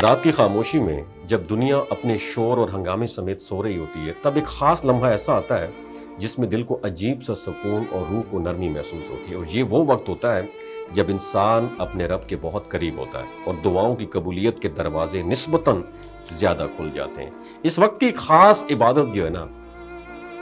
رات کی خاموشی میں جب دنیا اپنے شور اور ہنگامے سمیت سو رہی ہوتی ہے، تب ایک خاص لمحہ ایسا آتا ہے جس میں دل کو عجیب سا سکون اور روح کو نرمی محسوس ہوتی ہے، اور یہ وہ وقت ہوتا ہے جب انسان اپنے رب کے بہت قریب ہوتا ہے اور دعاؤں کی قبولیت کے دروازے نسبتاً زیادہ کھل جاتے ہیں۔ اس وقت کی ایک خاص عبادت جو ہے نا،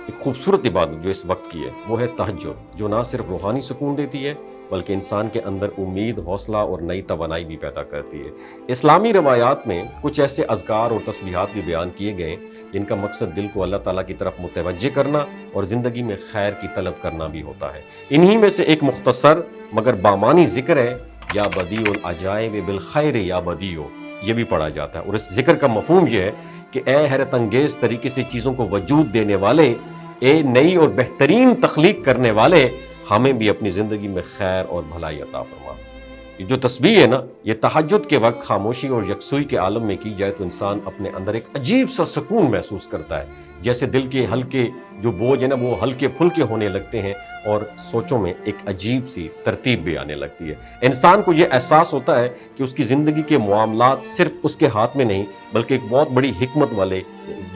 ایک خوبصورت عبادت جو اس وقت کی ہے، وہ ہے تہجد، جو نہ صرف روحانی سکون دیتی ہے بلکہ انسان کے اندر امید، حوصلہ اور نئی توانائی بھی پیدا کرتی ہے۔ اسلامی روایات میں کچھ ایسے اذکار اور تسبیحات بھی بیان کیے گئے جن کا مقصد دل کو اللہ تعالیٰ کی طرف متوجہ کرنا اور زندگی میں خیر کی طلب کرنا بھی ہوتا ہے۔ انہی میں سے ایک مختصر مگر بامانی ذکر ہے، یا بدیع العجائب بالخیر یا بدیع، یہ بھی پڑھا جاتا ہے، اور اس ذکر کا مفہوم یہ ہے کہ اے حیرت انگیز طریقے سے چیزوں کو وجود دینے والے، اے نئی اور بہترین تخلیق کرنے والے، ہمیں بھی اپنی زندگی میں خیر اور بھلائی عطا فرما۔ یہ جو تسبیح ہے نا، یہ تہجد کے وقت خاموشی اور یکسوئی کے عالم میں کی جائے تو انسان اپنے اندر ایک عجیب سا سکون محسوس کرتا ہے، جیسے دل کے ہلکے جو بوجھ ہے نا وہ ہلکے پھلکے ہونے لگتے ہیں اور سوچوں میں ایک عجیب سی ترتیب بھی آنے لگتی ہے۔ انسان کو یہ احساس ہوتا ہے کہ اس کی زندگی کے معاملات صرف اس کے ہاتھ میں نہیں بلکہ ایک بہت بڑی حکمت والے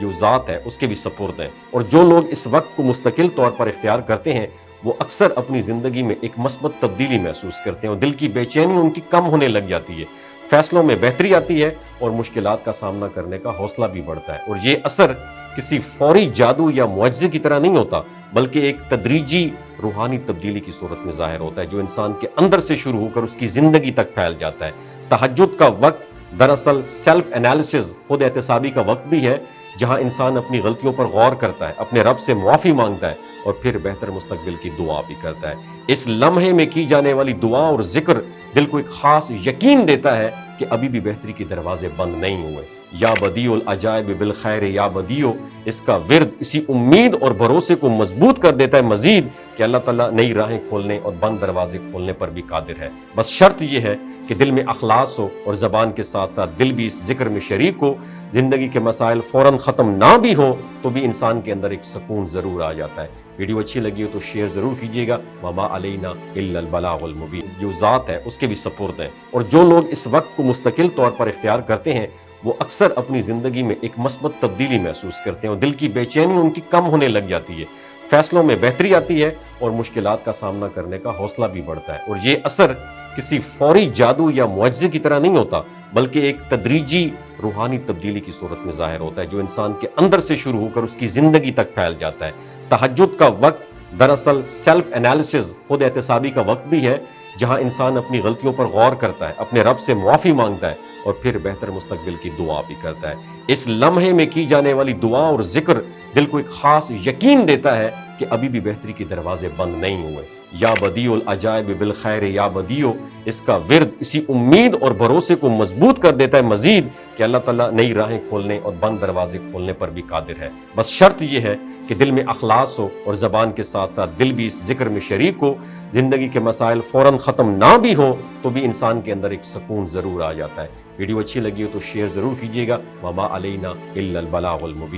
جو ذات ہے اس کے بھی سپرد ہیں، اور جو لوگ اس وقت کو مستقل طور پر اختیار کرتے ہیں وہ اکثر اپنی زندگی میں ایک مثبت تبدیلی محسوس کرتے ہیں اور دل کی بے چینی ان کی کم ہونے لگ جاتی ہے، فیصلوں میں بہتری آتی ہے اور مشکلات کا سامنا کرنے کا حوصلہ بھی بڑھتا ہے۔ اور یہ اثر کسی فوری جادو یا معجزے کی طرح نہیں ہوتا بلکہ ایک تدریجی روحانی تبدیلی کی صورت میں ظاہر ہوتا ہے، جو انسان کے اندر سے شروع ہو کر اس کی زندگی تک پھیل جاتا ہے۔ تہجد کا وقت دراصل سیلف انالیسز، خود احتسابی کا وقت بھی ہے، جہاں انسان اپنی غلطیوں پر غور کرتا ہے، اپنے رب سے معافی مانگتا ہے اور پھر بہتر مستقبل کی دعا بھی کرتا ہے۔ اس لمحے میں کی جانے والی دعا اور ذکر دل کو ایک خاص یقین دیتا ہے کہ ابھی بھی بہتری کے دروازے بند نہیں ہوئے۔ یا بدیع العجائب بالخیر یا بدیع، اس کا ورد اسی امید اور بھروسے کو مضبوط کر دیتا ہے مزید کہ اللہ تعالیٰ نئی راہیں کھولنے اور بند دروازے کھولنے پر بھی قادر ہے۔ بس شرط یہ ہے کہ دل میں اخلاص ہو اور زبان کے ساتھ ساتھ دل بھی اس ذکر میں شریک ہو۔ زندگی کے مسائل فوراً ختم نہ بھی ہوں تو بھی انسان کے اندر ایک سکون ضرور آ جاتا ہے۔ ویڈیو اچھی لگی ہو تو شیئر ضرور کیجیے گا۔ وما علینا الا البلاغ المبین، جو ذات ہے اس کے بھی سپرد ہیں، اور جو لوگ اس وقت کو مستقل طور پر اختیار کرتے ہیں وہ اکثر اپنی زندگی میں ایک مثبت تبدیلی محسوس کرتے ہیں اور دل کی بے چینی ان کی کم ہونے لگ جاتی ہے، فیصلوں میں بہتری آتی ہے اور مشکلات کا سامنا کرنے کا حوصلہ بھی بڑھتا ہے۔ اور یہ اثر کسی فوری جادو یا معجزے کی طرح نہیں ہوتا بلکہ ایک تدریجی روحانی تبدیلی کی صورت میں ظاہر ہوتا ہے، جو انسان کے اندر سے شروع ہو کر اس کی زندگی تک پھیل جاتا ہے۔ تہجد کا وقت دراصل سیلف انالیسز، خود احتسابی کا وقت بھی ہے، جہاں انسان اپنی غلطیوں پر غور کرتا ہے، اپنے رب سے معافی مانگتا ہے اور پھر بہتر مستقبل کی دعا بھی کرتا ہے۔ اس لمحے میں کی جانے والی دعا اور ذکر دل کو ایک خاص یقین دیتا ہے کہ ابھی بھی بہتری کے دروازے بند نہیں ہوئے۔ یا بدیع العجائب بالخیر یا بدیع، اس کا ورد اسی امید اور بھروسے کو مضبوط کر دیتا ہے مزید کہ اللہ تعالیٰ نئی راہیں کھولنے اور بند دروازے کھولنے پر بھی قادر ہے۔ بس شرط یہ ہے کہ دل میں اخلاص ہو اور زبان کے ساتھ ساتھ دل بھی اس ذکر میں شریک ہو۔ زندگی کے مسائل فوراً ختم نہ بھی ہوں تو بھی انسان کے اندر ایک سکون ضرور آ جاتا ہے۔ ویڈیو اچھی لگی ہو تو شیئر ضرور کیجیے گا۔ وما علینا الا البلاغ المبین۔